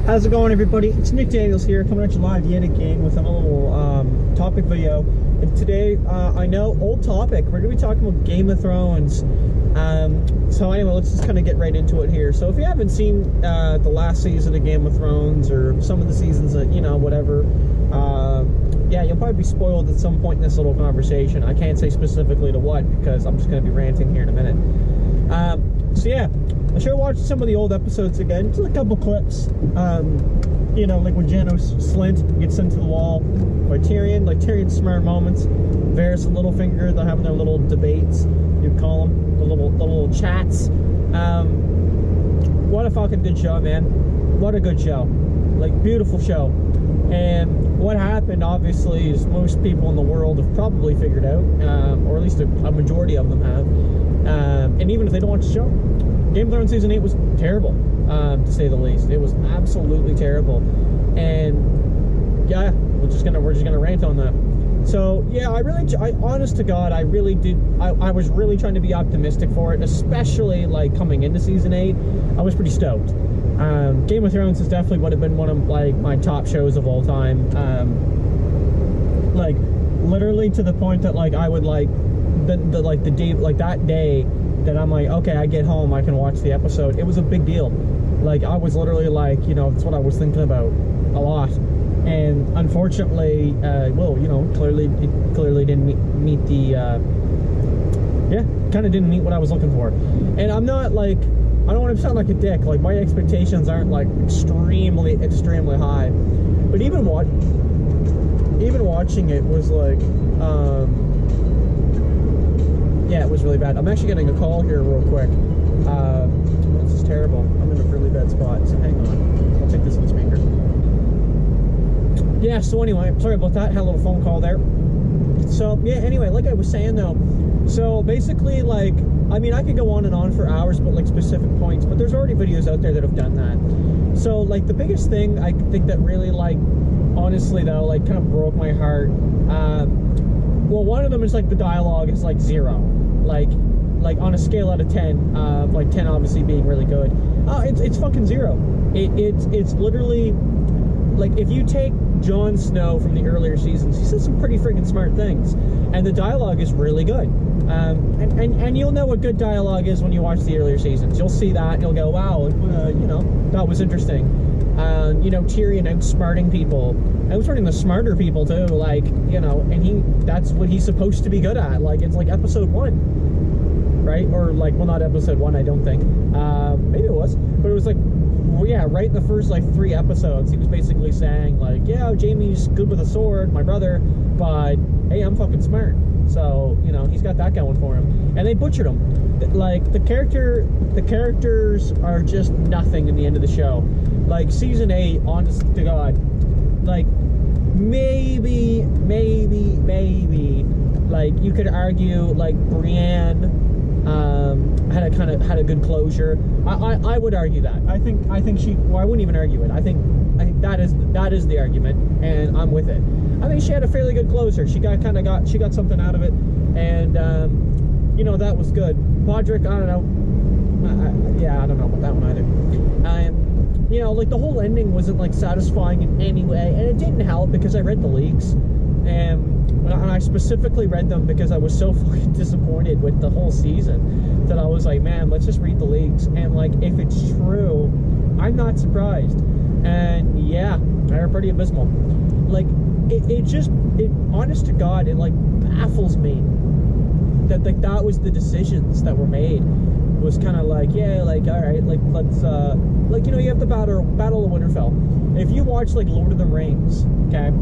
How's it going, everybody? It's Nick Daniels here, coming at you live yet again with a little topic video. And today, I know, old topic, we're going to be talking about Game of Thrones. So anyway, let's just kind of get right into it here. So if you haven't seen the last season of Game of Thrones, or some of the seasons that, you know, whatever, yeah, you'll probably be spoiled at some point in this little conversation. I can't say specifically to what, because I'm just going to be ranting here in a minute. So yeah, I should watch some of the old episodes again, just a couple clips. You know, like when Janos Slynt gets sent to the wall by Tyrion, like Tyrion's smart moments. Varys and Littlefinger, they're having their little debates, you'd call them, the little chats. What a fucking good show, man. What a good show. Like, beautiful show. And what happened, obviously, is most people in the world have probably figured out, or at least a majority of them have. And even if they don't watch the show, Game of Thrones Season 8 was terrible, to say the least. It was absolutely terrible. And, yeah, we're just gonna rant on that. So, yeah, I honest to God, I was really trying to be optimistic for it, especially, like, coming into Season 8. I was pretty stoked. Game of Thrones is definitely would have been one of, like, my top shows of all time. Like, literally to the point that, like, I would, like, the day, like, that day that I'm like, okay, I get home, I can watch the episode. It was a big deal. Like, I was literally like, you know, that's what I was thinking about a lot. And unfortunately, well, you know, clearly didn't meet the, yeah, kind of didn't meet what I was looking for. And I'm not, like, I don't want to sound like a dick. Like, my expectations aren't, like, extremely high. But even watching it was, like, yeah, it was really bad. I'm actually getting a call here real quick. This is terrible. I'm in a really bad spot, so hang on. I'll take this on the speaker. Yeah, so anyway, sorry about that. Had a little phone call there. So, yeah, anyway, like I was saying, though, so basically, like, I mean, I could go on and on for hours about, like, specific points, but there's already videos out there that have done that. So, like, the biggest thing I think that really, like, honestly, though, like, kind of broke my heart, well, one of them is, like, the dialogue is, like, 0. Like on a scale out of 10, like 10 obviously being really good, it's fucking 0. It's literally, like, if you take Jon Snow from the earlier seasons, he says some pretty freaking smart things, and the dialogue is really good. And you'll know what good dialogue is when you watch the earlier seasons. You'll see that, and you'll go, wow, you know, that was interesting. You know, Tyrion outsmarting people, outsmarting the smarter people too, like, you know, and that's what he's supposed to be good at. Like, it's like episode 1, right? Or, like, well, not episode 1, I don't think. Maybe it was, but it was like, well, yeah, right in the first, like, 3 episodes, he was basically saying, like, yeah, Jaime's good with a sword, my brother, but, hey, I'm fucking smart. So, you know, he's got that going for him. And they butchered him. Like, the characters are just nothing in the end of the show. Like, Season 8, honest to God, like, maybe, like, you could argue, like, Brienne, had a good closure. I would argue that. I think she, well, I wouldn't even argue it. I think that is the argument, and I'm with it. I think she had a fairly good closer. She got something out of it, and you know, that was good. Podrick, I don't know. Yeah, I don't know about that one either. You know, like, the whole ending wasn't, like, satisfying in any way, and it didn't help because I read the leaks, and I specifically read them because I was so fucking disappointed with the whole season that I was like, man, let's just read the leaks, and, like, if it's true, I'm not surprised. And yeah, they're pretty abysmal. Like, it honest to God, it, like, baffles me that, like, that was the decisions that were made. It was kind of like, yeah, like, all right, like, let's, like, you know, you have the Battle of Winterfell. If you watch, like, Lord of the Rings, okay,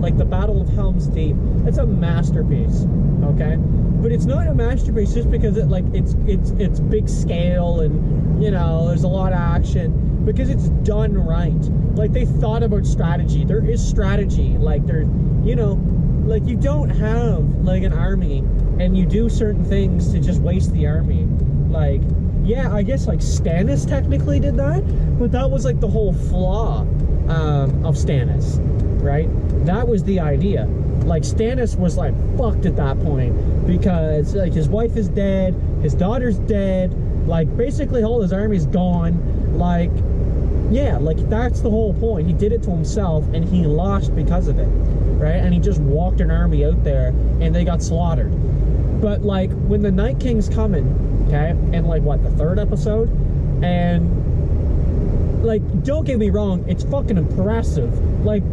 like, the Battle of Helm's Deep, it's a masterpiece, okay? But it's not a masterpiece just because it's big scale and, you know, there's a lot of action, because it's done right. Like, they thought about strategy. There is strategy. Like, there, you know, like, you don't have, like, an army and you do certain things to just waste the army. Like, yeah, I guess, like, Stannis technically did that, but that was, like, the whole flaw of Stannis, right? That was the idea. Like, Stannis was, like, fucked at that point because, like, his wife is dead, his daughter's dead, like, basically all his army's gone. Like, Yeah, like, that's the whole point. He did it to himself, and he lost because of it, right? And he just walked an army out there, and they got slaughtered. But, like, when the Night King's coming, okay, in, like, what, the 3rd episode? And, like, don't get me wrong, it's fucking impressive. Like,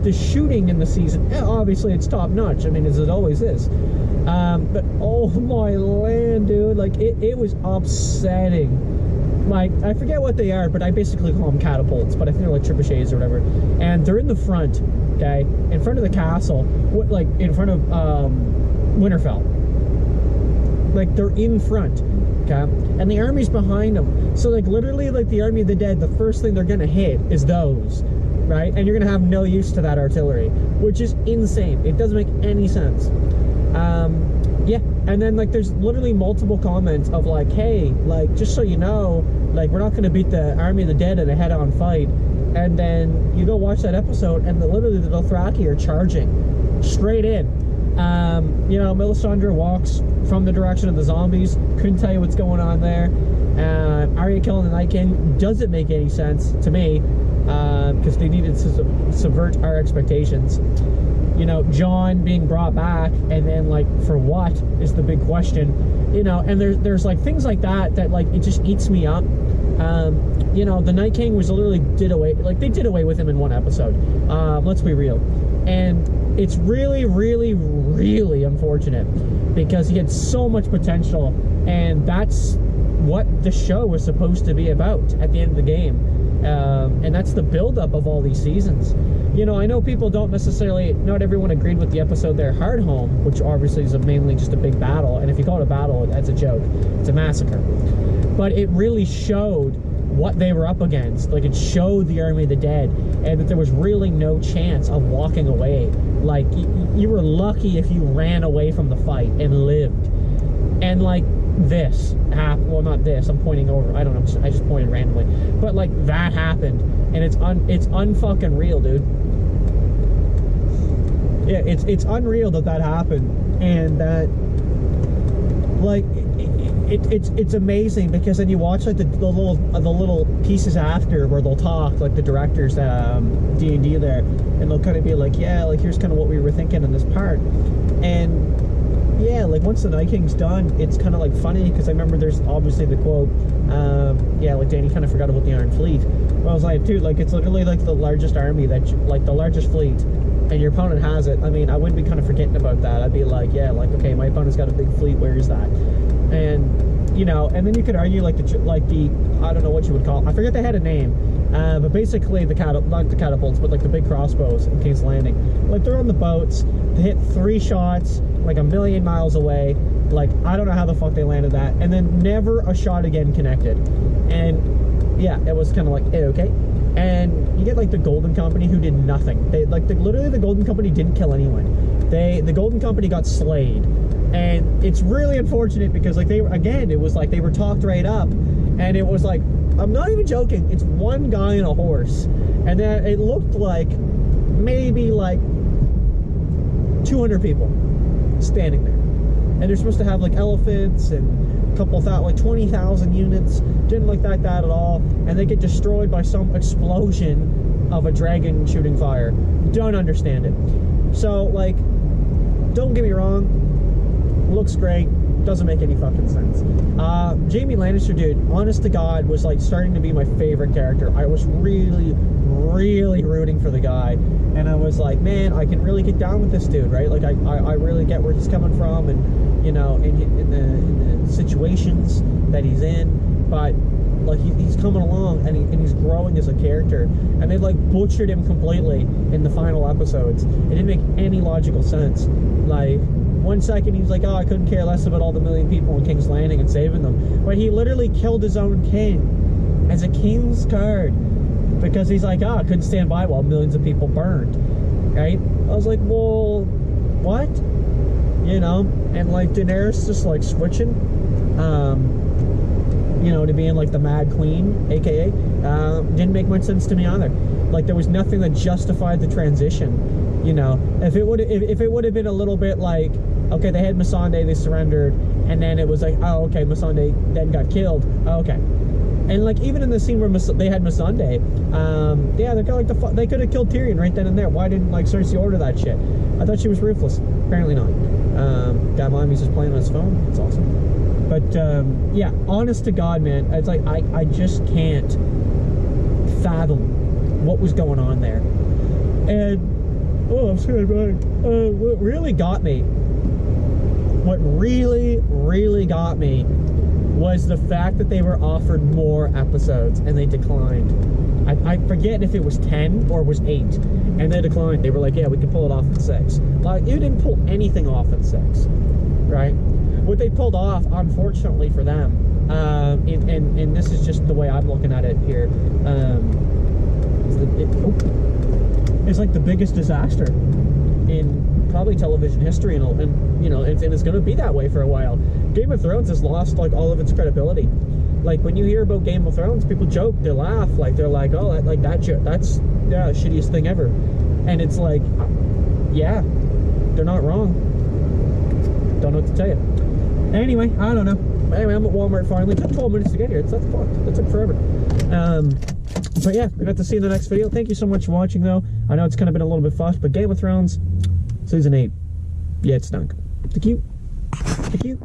the shooting in the season, obviously it's top-notch. I mean, as it always is. But, oh my land, dude, like, it was upsetting. Like, I forget what they are, but I basically call them catapults, but I think they're like trebuchets or whatever. And they're in the front, okay, in front of the castle, like, in front of, Winterfell. Like, they're in front, okay, and the army's behind them. So, like, literally, like, the Army of the Dead, the first thing they're gonna hit is those, right? And you're gonna have no use to that artillery, which is insane. It doesn't make any sense. Yeah, and then, like, there's literally multiple comments of, like, hey, like, just so you know, like, we're not going to beat the Army of the Dead in a head-on fight. And then you go watch that episode, and literally the Dothraki are charging straight in. You know, Melisandre walks from the direction of the zombies. Couldn't tell you what's going on there. Arya killing the Night King doesn't make any sense to me, because they needed to subvert our expectations. You know, Jon being brought back, and then, like, for what is the big question, you know. And there's like things like that like, it just eats me up. You know, the Night King was literally did away with him in one episode. Let's be real. And it's really, really, really unfortunate, because he had so much potential, and that's what the show was supposed to be about at the end of the game. And that's the buildup of all these seasons. You know, I know people don't necessarily, not everyone agreed with the episode there, Hardhome, which obviously is mainly just a big battle. And if you call it a battle, that's a joke. It's a massacre. But it really showed what they were up against. Like, it showed the Army of the Dead, and that there was really no chance of walking away. Like, you were lucky if you ran away from the fight and lived. And, like, this happened. Well, not this. I'm pointing over. I don't know. I just pointed randomly. But, like, that happened, and it's unfucking real, dude. Yeah, it's unreal that happened, and that, like, it's amazing, because then you watch, like, the little pieces after where they'll talk, like the directors D&D there, and they'll kind of be like, yeah, like, here's kind of what we were thinking in this part. And yeah, like, once the Night King's done, it's kind of, like, funny, because I remember there's obviously the quote, yeah, like, Danny kind of forgot about the Iron Fleet. Well, I was like, dude, like, it's literally, like, the largest army like, the largest fleet, and your opponent has it. I mean, I wouldn't be kind of forgetting about that. I'd be like, yeah, like, okay, my opponent's got a big fleet, where is that? And, you know, and then you could argue, like, the I don't know what you would call it. I forget they had a name, but basically not the catapults, but, like, the big crossbows in King's Landing. Like, they're on the boats, they hit 3 shots, like, a million miles away. Like, I don't know how the fuck they landed that, and then never a shot again connected. And yeah, it was kind of like, okay. And you get, like, the Golden Company, who did nothing. They, like, literally the Golden Company didn't kill anyone. The Golden Company got slayed. And it's really unfortunate, because, like, they were, again, it was like they were talked right up, and it was like, I'm not even joking, it's one guy and a horse, and then it looked like maybe, like, 200 people standing there, and they're supposed to have, like, elephants and a couple thousand, like 20,000 units. Didn't look like that at all, and they get destroyed by some explosion of a dragon shooting fire. Don't understand it. So, like, don't get me wrong, looks great, doesn't make any fucking sense. Jaime Lannister, dude, honest to God, was, like, starting to be my favorite character. I was really, really rooting for the guy, and I was like, man, I can really get down with this dude, right? Like, I really get where he's coming from, and, you know, in the situations that he's in, but, like, he's coming along, and he's growing as a character, and they, like, butchered him completely in the final episodes. It didn't make any logical sense. Like, one second he's like, oh, I couldn't care less about all the million people in King's Landing and saving them, but he literally killed his own king as a king's guard, because he's like, oh, I couldn't stand by while millions of people burned, right? I was like, well, what? You know, and, like, Daenerys just, like, switching, you know, to being, like, the Mad Queen, aka, didn't make much sense to me either. Like, there was nothing that justified the transition, you know. If it would have been a little bit like, okay, they had Missandei, they surrendered, and then it was like, oh, okay, Missandei then got killed, oh, okay. And like even in the scene where they had Missandei, yeah, they're kind of like they could have killed Tyrion right then and there. Why didn't like Cersei order that shit? I thought she was ruthless. Apparently not. Guy behind me's just playing on his phone. It's awesome. But yeah, honest to God, man, it's like I just can't fathom what was going on there. And oh, I'm sorry, what really got me, was the fact that they were offered more episodes and they declined. I forget if it was 10 or it was 8, and they declined. They were like, yeah, we can pull it off in 6. Like, you didn't pull anything off in 6, right? What they pulled off, unfortunately for them, and this is just the way I'm looking at it here, it's like the biggest disaster in probably television history, and you know, and it's going to be that way for a while. Game of Thrones has lost like all of its credibility. Like when you hear about Game of Thrones, people joke, they laugh, like they're like, oh, that's the shittiest thing ever. And it's like, yeah, they're not wrong. Don't know what to tell you. Anyway, I don't know. Anyway, I'm at Walmart finally. It took 12 minutes to get here. That's fucked. That took forever. But yeah, we're going to see you in the next video. Thank you so much for watching, though. I know it's kind of been a little bit fast, but Game of Thrones, Season 8, yeah, it stunk. Thank you. Thank you.